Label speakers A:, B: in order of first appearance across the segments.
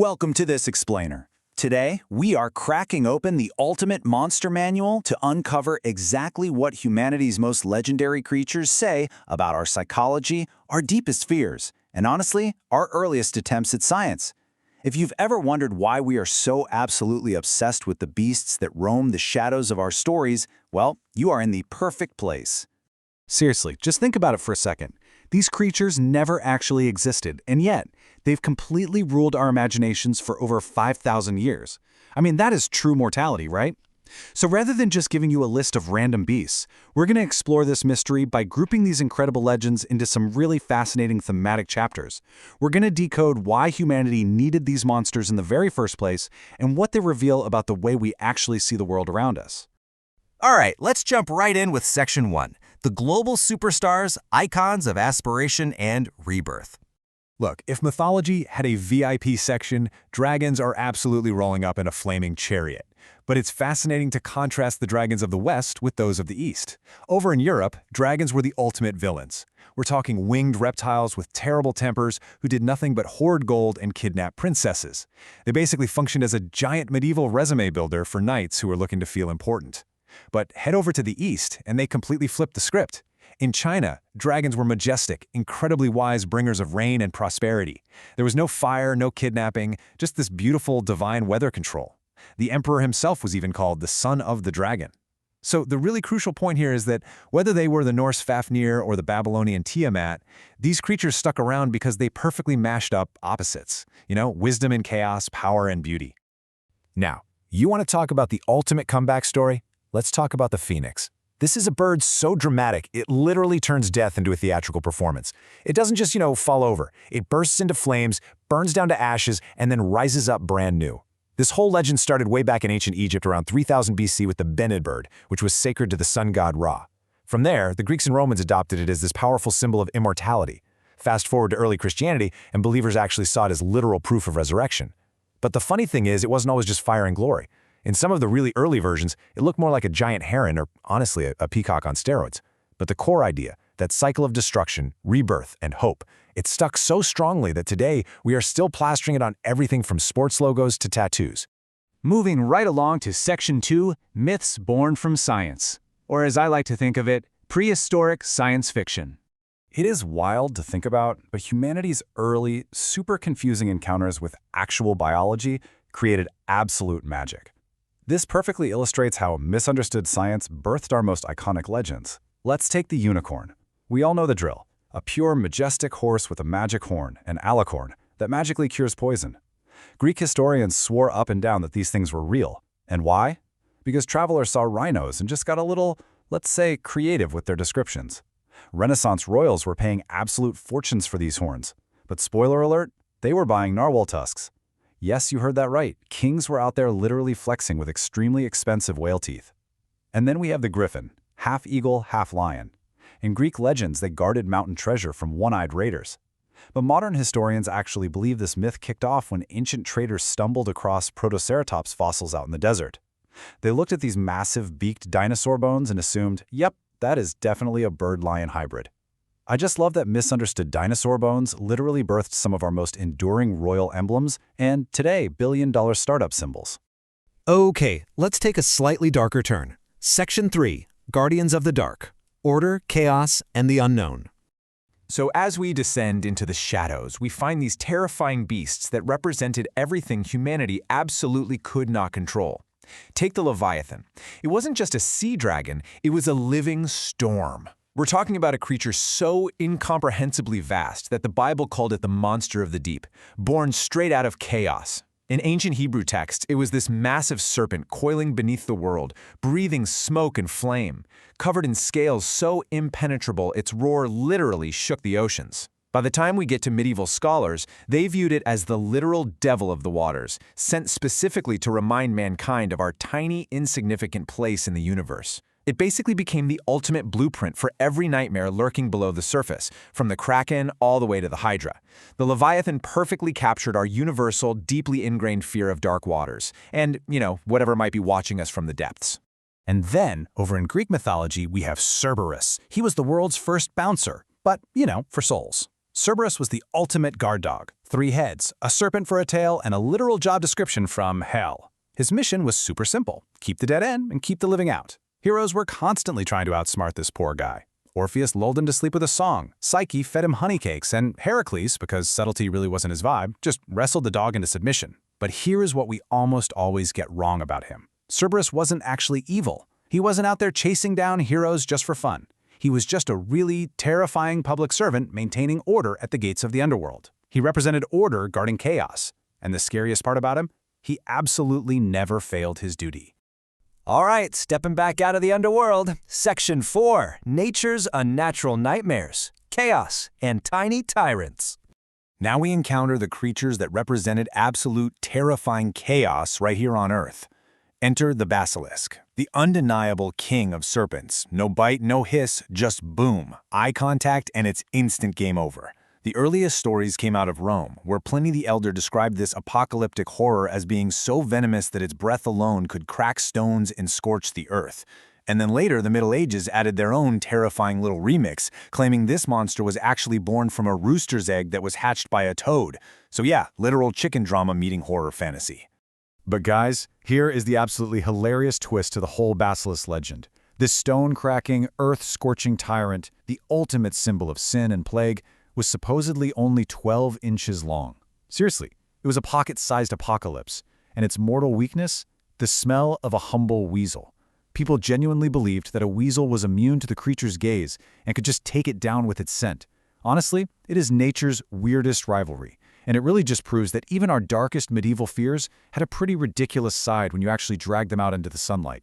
A: Welcome to this explainer. Today, we are cracking open the ultimate monster manual to uncover exactly what humanity's most legendary creatures say about our psychology, our deepest fears, and honestly, our earliest attempts at science. If you've ever wondered why we are so absolutely obsessed with the beasts that roam the shadows of our stories, well, you are in the perfect place.
B: Seriously, just think about it for a second. These creatures never actually existed, and yet, they've completely ruled our imaginations for over 5,000 years. I mean, that is true mortality, right? So rather than just giving you a list of random beasts, we're going to explore this mystery by grouping these incredible legends into some really fascinating thematic chapters. We're going to decode why humanity needed these monsters in the very first place and what they reveal about the way we actually see the world around us.
C: All right, let's jump right in with Section 1, the global superstars, icons of aspiration and rebirth.
B: Look, if mythology had a VIP section, dragons are absolutely rolling up in a flaming chariot. But it's fascinating to contrast the dragons of the West with those of the East. Over in Europe, dragons were the ultimate villains. We're talking winged reptiles with terrible tempers who did nothing but hoard gold and kidnap princesses. They basically functioned as a giant medieval resume builder for knights who were looking to feel important. But head over to the East, and they completely flipped the script. In China, dragons were majestic, incredibly wise bringers of rain and prosperity. There was no fire, no kidnapping, just this beautiful divine weather control. The emperor himself was even called the son of the dragon. So the really crucial point here is that whether they were the Norse Fafnir or the Babylonian Tiamat, these creatures stuck around because they perfectly mashed up opposites. Wisdom and chaos, power and beauty.
D: Now, you want to talk about the ultimate comeback story? Let's talk about the phoenix. This is a bird so dramatic, it literally turns death into a theatrical performance. It doesn't just, fall over. It bursts into flames, burns down to ashes, and then rises up brand new. This whole legend started way back in ancient Egypt around 3000 BC with the Benid bird, which was sacred to the sun god Ra. From there, the Greeks and Romans adopted it as this powerful symbol of immortality. Fast forward to early Christianity, and believers actually saw it as literal proof of resurrection. But the funny thing is, it wasn't always just fire and glory. In some of the really early versions, it looked more like a giant heron or, honestly, a peacock on steroids. But the core idea, that cycle of destruction, rebirth, and hope, it stuck so strongly that today we are still plastering it on everything from sports logos to tattoos.
B: Moving right along to Section 2, Myths Born from Science. Or as I like to think of it, prehistoric science fiction.
D: It is wild to think about, but humanity's early, super confusing encounters with actual biology created absolute magic. This perfectly illustrates how misunderstood science birthed our most iconic legends. Let's take the unicorn. We all know the drill. A pure, majestic horse with a magic horn, an alicorn, that magically cures poison. Greek historians swore up and down that these things were real. And why? Because travelers saw rhinos and just got a little, let's say, creative with their descriptions. Renaissance royals were paying absolute fortunes for these horns. But spoiler alert, they were buying narwhal tusks. Yes, you heard that right. Kings were out there literally flexing with extremely expensive whale teeth. And then we have the griffin, half eagle, half lion. In Greek legends, they guarded mountain treasure from one-eyed raiders. But modern historians actually believe this myth kicked off when ancient traders stumbled across Protoceratops fossils out in the desert. They looked at these massive beaked dinosaur bones and assumed, yep, that is definitely a bird-lion hybrid. I just love that misunderstood dinosaur bones literally birthed some of our most enduring royal emblems and, today, billion-dollar startup symbols.
C: Okay, let's take a slightly darker turn. Section 3, Guardians of the Dark. Order, chaos, and the unknown.
E: So as we descend into the shadows, we find these terrifying beasts that represented everything humanity absolutely could not control. Take the Leviathan. It wasn't just a sea dragon, it was a living storm. We're talking about a creature so incomprehensibly vast that the Bible called it the monster of the deep, born straight out of chaos. In ancient Hebrew texts, it was this massive serpent coiling beneath the world, breathing smoke and flame, covered in scales so impenetrable its roar literally shook the oceans. By the time we get to medieval scholars, they viewed it as the literal devil of the waters, sent specifically to remind mankind of our tiny, insignificant place in the universe. It basically became the ultimate blueprint for every nightmare lurking below the surface, from the Kraken all the way to the Hydra. The Leviathan perfectly captured our universal, deeply ingrained fear of dark waters, and, whatever might be watching us from the depths.
A: And then, over in Greek mythology, we have Cerberus. He was the world's first bouncer, but, for souls.
D: Cerberus was the ultimate guard dog. 3 heads, a serpent for a tail, and a literal job description from hell. His mission was super simple: keep the dead in and keep the living out. Heroes were constantly trying to outsmart this poor guy. Orpheus lulled him to sleep with a song, Psyche fed him honey cakes, and Heracles, because subtlety really wasn't his vibe, just wrestled the dog into submission. But here is what we almost always get wrong about him. Cerberus wasn't actually evil. He wasn't out there chasing down heroes just for fun. He was just a really terrifying public servant maintaining order at the gates of the underworld. He represented order guarding chaos. And the scariest part about him? He absolutely never failed his duty.
E: All right, stepping back out of the underworld. Section 4, Nature's Unnatural Nightmares, Chaos, and Tiny Tyrants.
B: Now we encounter the creatures that represented absolute terrifying chaos right here on Earth. Enter the basilisk, the undeniable king of serpents. No bite, no hiss, just boom, eye contact, and it's instant game over. The earliest stories came out of Rome, where Pliny the Elder described this apocalyptic horror as being so venomous that its breath alone could crack stones and scorch the earth. And then later, the Middle Ages added their own terrifying little remix, claiming this monster was actually born from a rooster's egg that was hatched by a toad. So yeah, literal chicken drama meeting horror fantasy.
D: But guys, here is the absolutely hilarious twist to the whole basilisk legend. This stone-cracking, earth-scorching tyrant, the ultimate symbol of sin and plague, was supposedly only 12 inches long. Seriously, it was a pocket-sized apocalypse. And its mortal weakness? The smell of a humble weasel. People genuinely believed that a weasel was immune to the creature's gaze and could just take it down with its scent. Honestly, it is nature's weirdest rivalry. And it really just proves that even our darkest medieval fears had a pretty ridiculous side when you actually drag them out into the sunlight.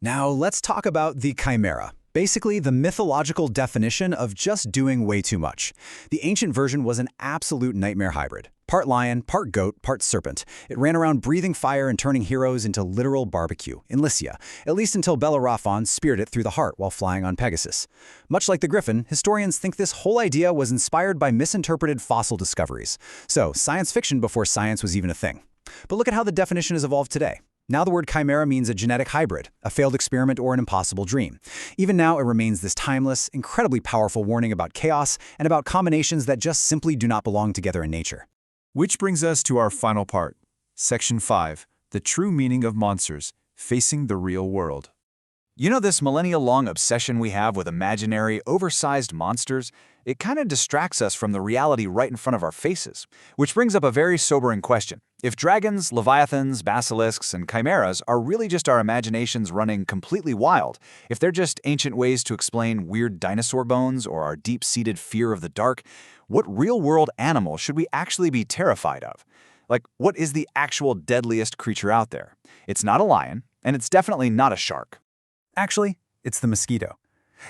A: Now let's talk about the chimera. Basically, the mythological definition of just doing way too much. The ancient version was an absolute nightmare hybrid. Part lion, part goat, part serpent. It ran around breathing fire and turning heroes into literal barbecue in Lycia, at least until Bellerophon speared it through the heart while flying on Pegasus. Much like the griffin, historians think this whole idea was inspired by misinterpreted fossil discoveries. So, science fiction before science was even a thing. But look at how the definition has evolved today. Now the word chimera means a genetic hybrid, a failed experiment, or an impossible dream. Even now, it remains this timeless, incredibly powerful warning about chaos and about combinations that just simply do not belong together in nature.
D: Which brings us to our final part, Section 5, the true meaning of monsters, facing the real world.
A: You know this millennia-long obsession we have with imaginary, oversized monsters? It kind of distracts us from the reality right in front of our faces. Which brings up a very sobering question. If dragons, leviathans, basilisks, and chimeras are really just our imaginations running completely wild, if they're just ancient ways to explain weird dinosaur bones or our deep-seated fear of the dark, what real-world animal should we actually be terrified of? Like, what is the actual deadliest creature out there? It's not a lion, and it's definitely not a shark. Actually, it's the mosquito.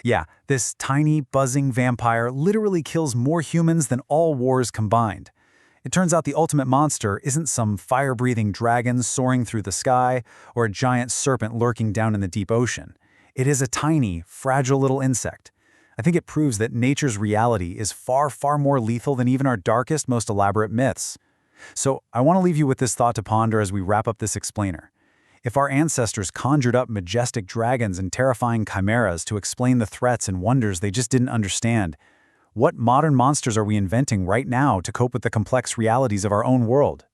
A: Yeah, this tiny, buzzing vampire literally kills more humans than all wars combined. It turns out the ultimate monster isn't some fire-breathing dragon soaring through the sky or a giant serpent lurking down in the deep ocean. It is a tiny, fragile little insect. I think it proves that nature's reality is far, far more lethal than even our darkest, most elaborate myths. So I want to leave you with this thought to ponder as we wrap up this explainer. If our ancestors conjured up majestic dragons and terrifying chimeras to explain the threats and wonders they just didn't understand, what modern monsters are we inventing right now to cope with the complex realities of our own world?